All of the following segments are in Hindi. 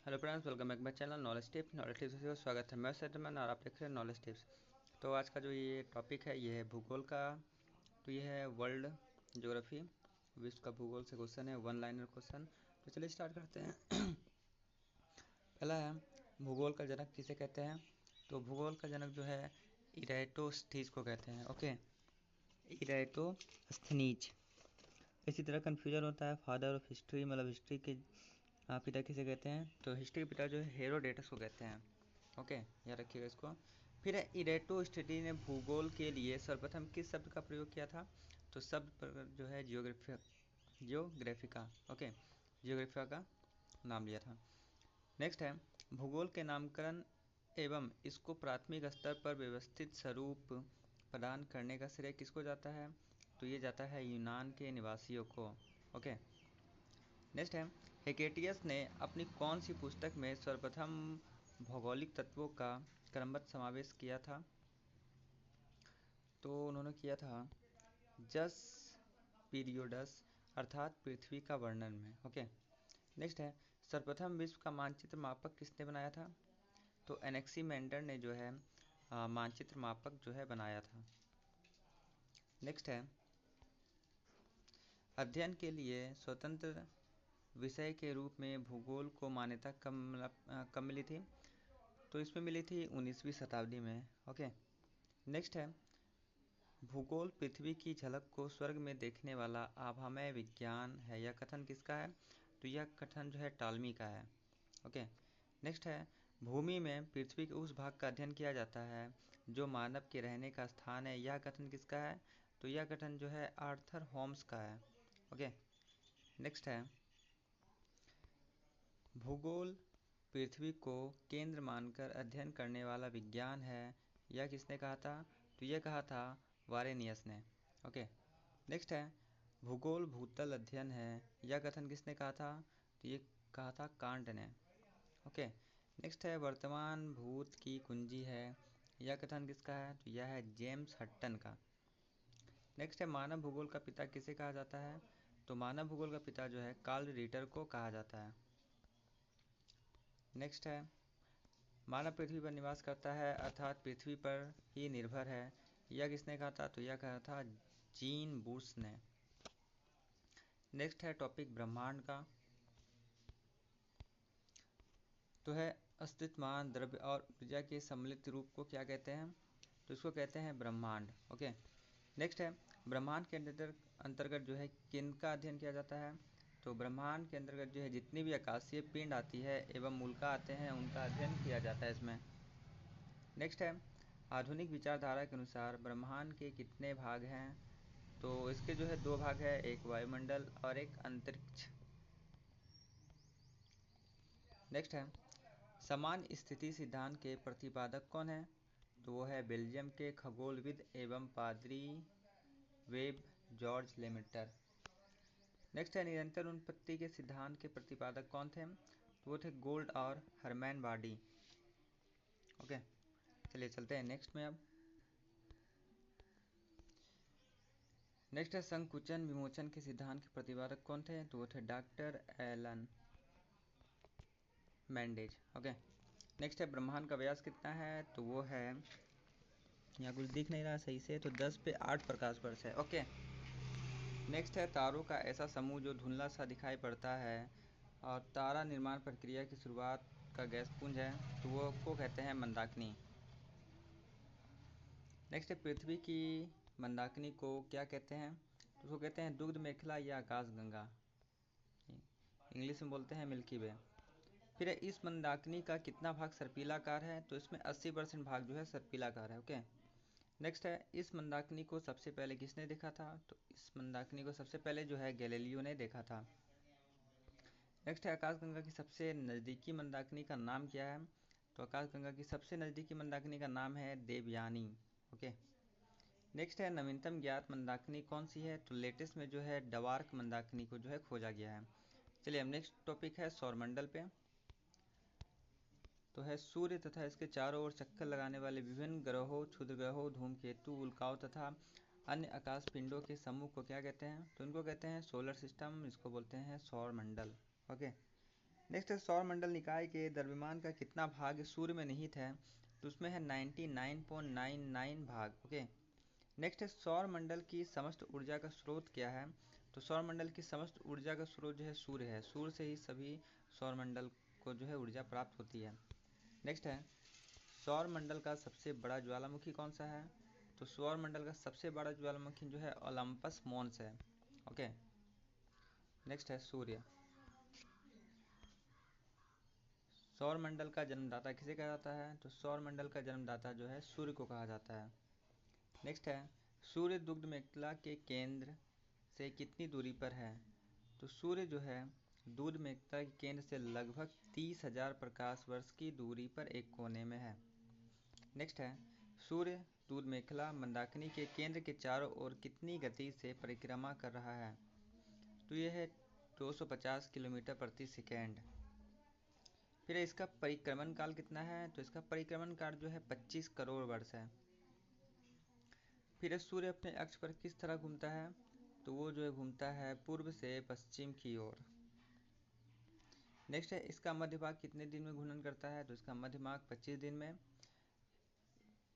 Hello friends, welcome back my channel knowledge tips को स्वागत है। मैं सैटमैन और आप देख रहे हैं नॉलेज टिप्स। तो आज का जो ये टॉपिक है ये है भूगोल का। तो ये है वर्ल्ड ज्योग्राफी, विश्व का भूगोल से क्वेश्चन है, वन लाइनर क्वेश्चन। तो चलिए स्टार्ट करते हैं। पहला है भूगोल का जनक किसे कहते हैं। तो भूगोल का जनक जो है इरेटोस्थनीज को कहते हैं। Okay, Eratosthenes. इसी तरह कन्फ्यूजन होता है फादर ऑफ हिस्ट्री, मतलब हिस्ट्री के पिता किसे कहते हैं। तो हिस्ट्री के पिता जो है हेरोडेटस को कहते हैं। ओके, याद रखिएगा इसको। फिर है इरेटोस्थिनीज ने भूगोल के लिए सर्वप्रथम किस शब्द का प्रयोग किया था। तो शब्द पर जो है जियोग्राफिका। ओके, जियोग्राफिका का नाम लिया था। नेक्स्ट है भूगोल के नामकरण एवं इसको प्राथमिक स्तर पर व्यवस्थित स्वरूप प्रदान करने का श्रेय किसको जाता है। तो ये जाता है यूनान के निवासियों को। ओके, नेक्स्ट है हेकेटियस ने अपनी कौन सी पुस्तक में सर्वप्रथम भौगोलिक तत्वों का क्रमबद्ध समावेश किया था। तो उन्होंने किया था जस पीरियोडस, अर्थात पृथ्वी का वर्णन में। ओके, नेक्स्ट है सर्वप्रथम विश्व का मानचित्र मापक किसने बनाया था। तो एनेक्सीमेंडर ने जो है मानचित्र मापक जो है बनाया था। नेक्स्ट है अध्ययन के लिए स्वतंत्र विषय के रूप में भूगोल को मान्यता कब मिली थी। तो इसमें मिली थी 19वीं शताब्दी में। ओके, नेक्स्ट है भूगोल पृथ्वी की झलक को स्वर्ग में देखने वाला आभामय विज्ञान है। यह कथन किसका है। तो यह कथन जो है टालमी का है। ओके, नेक्स्ट है भूमि में पृथ्वी के उस भाग का अध्ययन किया जाता है जो मानव के रहने का स्थान है। यह कथन किसका है। तो यह कथन जो है आर्थर होम्स का है। ओके, नेक्स्ट है भूगोल पृथ्वी को केंद्र मानकर अध्ययन करने वाला विज्ञान है। यह किसने कहा था। तो यह कहा था वारेनियस ने। ओके, नेक्स्ट है भूगोल भूतल अध्ययन है। यह कथन किसने कहा था। तो ये कहा था कांट ने। ओके, नेक्स्ट है वर्तमान भूत की कुंजी है। यह कथन किसका है। तो यह है जेम्स हट्टन का। नेक्स्ट है मानव भूगोल का पिता किसे कहा जाता है। तो मानव भूगोल का पिता जो है कार्ल रीटर को कहा जाता है। नेक्स्ट है मानव पृथ्वी पर निवास करता है, अर्थात पृथ्वी पर ही निर्भर है। यह किसने कहा था। तो यह कहा था जीन बूर्स ने। नेक्स्ट है टॉपिक ब्रह्मांड का। तो है अस्तित्वमान द्रव्य और ऊर्जा के सम्मिलित रूप को क्या कहते हैं। तो इसको कहते हैं ब्रह्मांड। ओके, नेक्स्ट है ब्रह्मांड के अंतर्गत जो है किन का अध्ययन किया जाता है। तो ब्रह्मांड के अंतर्गत जो है जितनी भी आकाशीय पिंड आती है एवं उल्का आते हैं उनका अध्ययन किया जाता है इसमें। नेक्स्ट है आधुनिक विचारधारा के अनुसार ब्रह्मांड के कितने भाग हैं। तो इसके जो है दो भाग है, एक वायुमंडल और एक अंतरिक्ष। नेक्स्ट है समान स्थिति सिद्धांत के प्रतिपादक कौन है। तो वो है बेल्जियम के खगोलविद एवं पादरी वेब जॉर्ज लेमेटर। नेक्स्ट है निरंतर उत्पत्ति के सिद्धांत के प्रतिपादक कौन थे। तो वो थे गोल्ड और हरमैन बार्डी। ओके, चलिए चलते हैं नेक्स्ट में। अब नेक्स्ट है संकुचन विमोचन के सिद्धांत के प्रतिपादक कौन थे। तो वो थे डॉक्टर एलन मैंडेज। ओके, नेक्स्ट है ब्रह्मांड का व्यास कितना है। तो वो है, यहाँ कुछ दिख नहीं रहा सही से, तो 10 पे 8 प्रकाश वर्ष है। ओके, नेक्स्ट है तारों का ऐसा समूह जो धुंधला सा दिखाई पड़ता है और तारा निर्माण प्रक्रिया की शुरुआत का गैस पुंज है। तो वो को कहते हैं मंदाकिनी। नेक्स्ट है पृथ्वी की मंदाकिनी को क्या कहते हैं। तो उसको कहते हैं दुग्ध मेखला या आकाश गंगा, इंग्लिश में बोलते हैं मिल्की वे। फिर इस मंदाकिनी का कितना भाग सर्पिलाकार है। तो इसमें 80% भाग जो है सर्पिलाकार है। ओके, नेक्स्ट है इस मंदाकिनी को सबसे पहले किसने देखा था। तो इस मंदाकिनी को सबसे पहले जो है गैलीलियो ने देखा था। नेक्स्ट है आकाशगंगा की सबसे नज़दीकी मंदाकिनी का नाम क्या है। तो आकाशगंगा की सबसे नज़दीकी मंदाकिनी का नाम है देवयानी। ओके, नेक्स्ट है नवीनतम ज्ञात मंदाकिनी कौन सी है। तो लेटेस्ट में जो है डवार्क मंदाकिनी को जो है खोजा गया है। चलिए अब नेक्स्ट टॉपिक है सौरमंडल पे। तो है सूर्य तथा इसके चारों ओर चक्कर लगाने वाले विभिन्न ग्रहों, क्षुद्र ग्रहों, धूमकेतु, उल्काओं तथा अन्य आकाश पिंडों के समूह को क्या कहते हैं। तो इनको कहते हैं सोलर सिस्टम, इसको बोलते हैं सौर मंडल। ओके, नेक्स्ट है सौर मंडल निकाय के द्रव्यमान का कितना भाग सूर्य में निहित है, तो उसमें है 99.99 भाग। ओके। नेक्स्ट है सौर मंडल की समस्त ऊर्जा का स्रोत क्या है, तो सौर मंडल की समस्त ऊर्जा का स्रोत जो है सूर्य है। सूर्य से ही सभी सौर मंडल को जो है ऊर्जा प्राप्त होती है। नेक्स्ट है सौर मंडल का सबसे बड़ा ज्वालामुखी कौन सा है, तो सौर मंडल का सबसे बड़ा ज्वालामुखी जो है ओलंपस मॉन्स है। ओके। नेक्स्ट है सूर्य। सौर मंडल का जन्मदाता किसे कहा जाता है, तो सौर मंडल का जन्मदाता जो है सूर्य को कहा जाता है। नेक्स्ट है सूर्य दुग्ध मेखला के केंद्र से कितनी दूरी पर है, तो सूर्य जो है दूध मेखला के केंद्र से लगभग 30,000 प्रकाश वर्ष की दूरी पर एक कोने में है। नेक्स्ट है सूर्य दूध मेखला मंदाकिनी के केंद्र के चारों ओर कितनी गति से परिक्रमा कर रहा है, तो यह है 250 किलोमीटर प्रति सेकेंड। फिर इसका परिक्रमण काल कितना है, तो इसका परिक्रमण काल जो है 25 करोड़ वर्ष है। फिर सूर्य अपने अक्ष पर किस तरह घूमता है, तो वो जो है घूमता है पूर्व से पश्चिम की ओर। नेक्स्ट है इसका मध्य भाग कितने दिन में घूर्णन करता है, तो इसका मध्य भाग 25 दिन में।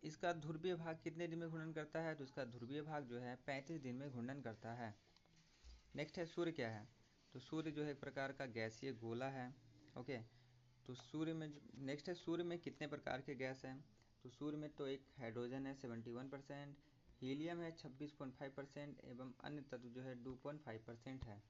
इसका ध्रुवीय भाग कितने दिन में घूर्णन करता है, तो इसका ध्रुवीय भाग जो है 35 दिन में घूर्णन करता है। नेक्स्ट है सूर्य क्या है, तो सूर्य जो है एक प्रकार का गैसीय गोला है। ओके। तो सूर्य में नेक्स्ट है सूर्य में कितने प्रकार के गैस हैं, तो सूर्य में तो एक हाइड्रोजन है 71%, हीलियम है 26.5% एवं अन्य तत्व जो है 2.5% है।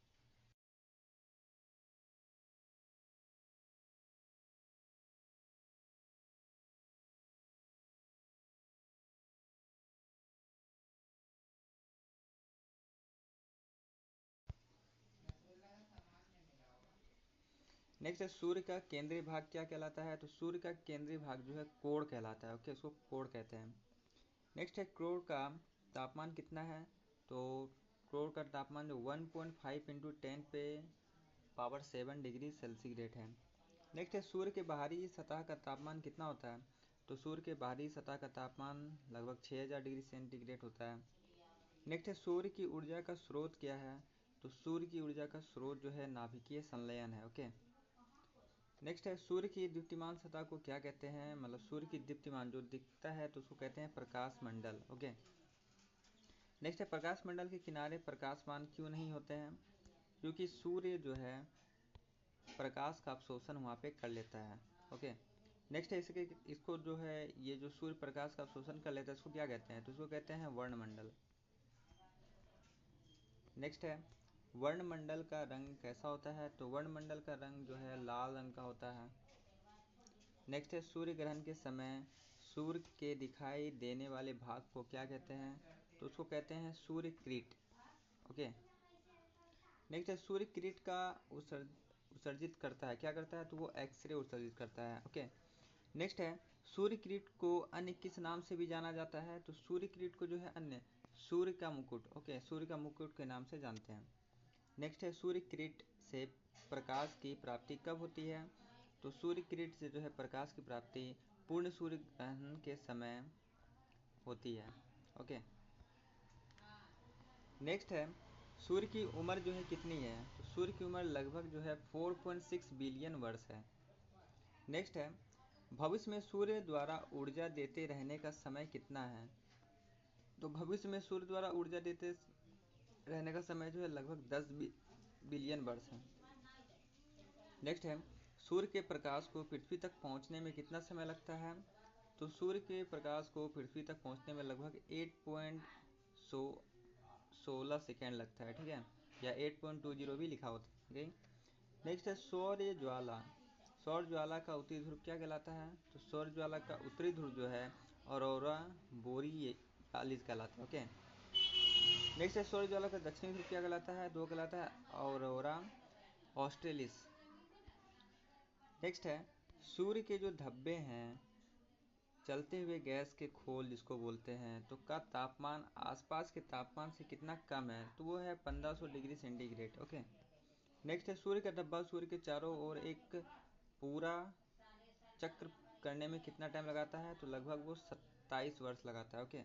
नेक्स्ट है सूर्य का केंद्रीय भाग क्या कहलाता है, तो सूर्य का केंद्रीय भाग जो है कोण कहलाता है। ओके, उसको कोण कहते हैं। नेक्स्ट है कोण का तापमान कितना है, तो कोण का तापमान जो 1.5 इंटू 10 पे पावर 7 डिग्री सेल्सीग्रेड है। नेक्स्ट है सूर्य के बाहरी सतह का तापमान कितना होता है, तो सूर्य के बाहरी सतह का तापमान लगभग 6000 डिग्री सेंटीग्रेड होता है। नेक्स्ट है सूर्य की ऊर्जा का स्रोत क्या है, तो सूर्य की ऊर्जा का स्रोत जो है नाभिकीय संलयन है। ओके। नेक्स्ट है सूर्य की दीप्तिमान सतह को क्या कहते हैं, मतलब सूर्य की दीप्तिमान जो दिखता है तो उसको कहते हैं प्रकाश मंडल। ओके। नेक्स्ट है प्रकाश मंडल के किनारे प्रकाशमान क्यों नहीं होते हैं, क्योंकि सूर्य जो है प्रकाश का अवशोषण वहाँ पे कर लेता है। ओके। नेक्स्ट है इसको जो है ये जो सूर्य प्रकाश का अवशोषण कर लेता है इसको क्या कहते हैं, तो इसको कहते हैं वर्णमंडल। नेक्स्ट है वर्णमंडल का रंग कैसा होता है, तो वर्णमंडल का रंग जो है लाल रंग का होता है। नेक्स्ट है सूर्य ग्रहण के समय सूर्य के दिखाई देने वाले भाग को क्या कहते हैं, तो उसको कहते हैं सूर्य किरीट। ओके। नेक्स्ट है सूर्य किरीट का उत्सर्जित करता है, क्या करता है, तो वो एक्सरे उत्सर्जित करता है। ओके। नेक्स्ट है सूर्य किरीट को अन्य किस नाम से भी जाना जाता है, तो सूर्य किरीट को जो है अन्य सूर्य का मुकुट। ओके, सूर्य का मुकुट के नाम से जानते हैं। नेक्स्ट है सूर्य किरीट से प्रकाश की प्राप्ति कब होती है, तो सूर्य किरीट से जो है प्रकाश की प्राप्ति पूर्ण सूर्य ग्रहण के समय होती है। ओके। नेक्स्ट है सूर्य की उम्र जो है कितनी है, तो सूर्य की उम्र लगभग जो है 4.6 बिलियन वर्ष है। नेक्स्ट है भविष्य में सूर्य द्वारा ऊर्जा देते रहने का समय कितना है, तो भविष्य में सूर्य द्वारा ऊर्जा देते रहने का समय जो है लगभग 10 बिलियन वर्ष है। नेक्स्ट है सूर्य के प्रकाश को पृथ्वी तक पहुंचने में कितना समय लगता है, तो सूर्य के प्रकाश को पृथ्वी तक पहुंचने में लगभग 8.16 सेकेंड लगता है। ठीक है, या 8.20 भी लिखा होता है। नेक्स्ट है सौर ज्वाला। सौर ज्वाला का उत्तरी ध्रुव क्या कहलाता है, तो सौर ज्वाला का उत्तरी ध्रुव जो है ऑरोरा बोरियालिस कहलाता है। ओके। नेक्स्ट है सौर ज्वाला का दक्षिणी ध्रुव क्या कहलाता है, तो वो कहलाता है ऑरोरा ऑस्ट्रेलिस। नेक्स्ट है सूर्य के जो धब्बे हैं चलते हुए गैस के खोल जिसको बोलते हैं, तो का तापमान आसपास के तापमान से कितना कम है, तो वो है 1500 डिग्री सेंटीग्रेड। ओके। नेक्स्ट है सूर्य का धब्बा सूर्य के चारों ओर एक पूरा चक्र करने में कितना टाइम लगाता है, तो लगभग वो 27 वर्ष लगाता है। ओके।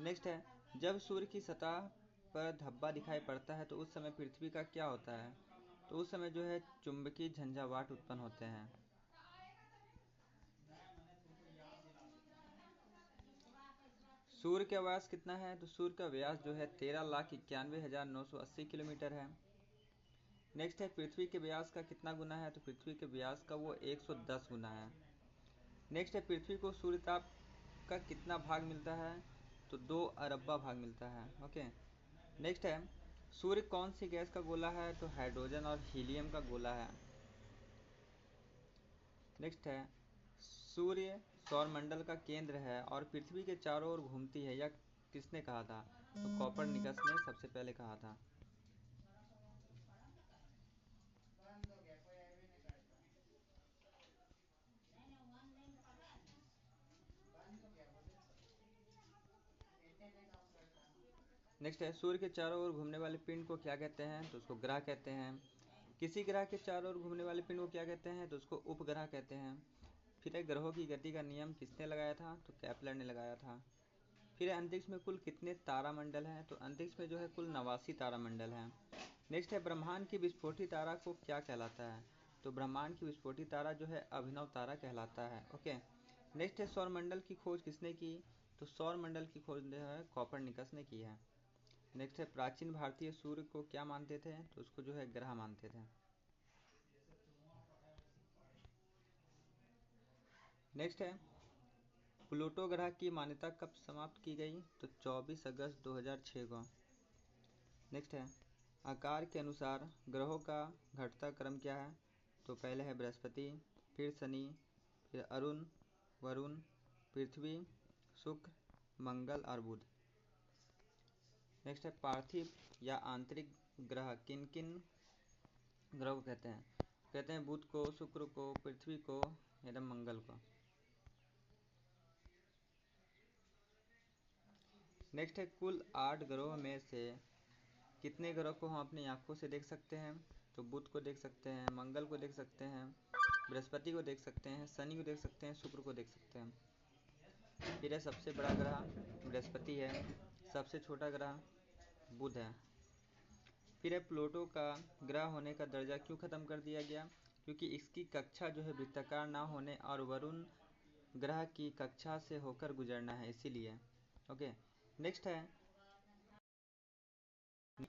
नेक्स्ट है जब सूर्य की सतह पर धब्बा दिखाई पड़ता है तो उस समय पृथ्वी का क्या होता है, तो उस समय जो है चुंबकीय झंझावात उत्पन्न होते हैं। सूर्य का व्यास कितना है? तो सूर्य का व्यास जो है 13,91,980 किलोमीटर है। नेक्स्ट है पृथ्वी के व्यास का कितना गुना है? तो पृथ्वी के व्यास का वो 110 गुना है। नेक्स्ट है पृथ्वी को सूर्य ताप का कितना भाग मिलता है? तो 2 अरबा भाग मिलता है। ओके। नेक्स्ट है सूर्य कौन सी गैस का गोला है? तो हाइड्रोजन और हीलियम का गोला है। नेक्स्ट है सूर्य सौरमंडल का केंद्र है और पृथ्वी के चारों ओर घूमती है, यह किसने कहा था? तो कॉपरनिकस ने सबसे पहले कहा था। नेक्स्ट है सूर्य के चारों ओर घूमने वाले पिंड को क्या कहते हैं? तो उसको ग्रह कहते हैं। किसी ग्रह के चारों ओर घूमने वाले पिंड को क्या कहते हैं? तो उसको उपग्रह कहते हैं। फिर है ग्रहों की गति का नियम किसने लगाया था? तो केपलर ने लगाया था। फिर अंतरिक्ष में कुल कितने तारामंडल हैं? तो अंतरिक्ष में जो है कुल 89 तारामंडल हैं। नेक्स्ट है ब्रह्मांड की विस्फोटी तारा को क्या कहलाता है? तो ब्रह्मांड की विस्फोटी तारा जो है अभिनव तारा कहलाता है। ओके। नेक्स्ट है सौरमंडल की खोज किसने की? तो सौरमंडल की खोज जो है कॉपरनिकस ने की है। नेक्स्ट है प्राचीन भारतीय सूर्य को क्या मानते थे? तो उसको जो है ग्रह मानते थे। नेक्स्ट है प्लूटो ग्रह की मान्यता कब समाप्त की गई? तो 24 अगस्त 2006 को। नेक्स्ट है आकार के अनुसार ग्रहों का घटता क्रम क्या है? तो पहले है बृहस्पति, फिर शनि, फिर अरुण, वरुण, पृथ्वी, शुक्र, मंगल और बुध। नेक्स्ट है पार्थिव या आंतरिक ग्रह किन किन ग्रह को कहते हैं? कहते हैं बुध को, शुक्र को, पृथ्वी को एवं मंगल को। नेक्स्ट है कुल 8 ग्रहों में से कितने ग्रह को हम अपनी आंखों से देख सकते हैं? तो बुध को देख सकते हैं, मंगल को देख सकते हैं, बृहस्पति को देख सकते हैं, शनि को देख सकते हैं, शुक्र को देख सकते हैं। फिर है सबसे बड़ा ग्रह बृहस्पति है, सबसे छोटा ग्रह बुध है। फिर है प्लूटो का ग्रह होने का दर्जा क्यों खत्म कर दिया गया? क्योंकि इसकी कक्षा जो है वृत्ताकार ना होने और वरुण ग्रह की कक्षा से होकर गुजरना है, इसीलिए। ओके। नेक्स्ट है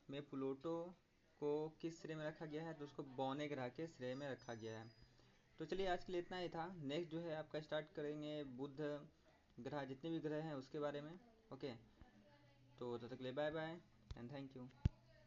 में प्लूटो को किस श्रेणी में रखा गया है? तो उसको बौने ग्रह के श्रेणी में रखा गया है। तो चलिए आज के लिए इतना ही था। नेक्स्ट जो है आपका स्टार्ट करेंगे बुध ग्रह, जितने भी ग्रह हैं उसके बारे में। ओके। तो तब तक ले bye bye and thank you.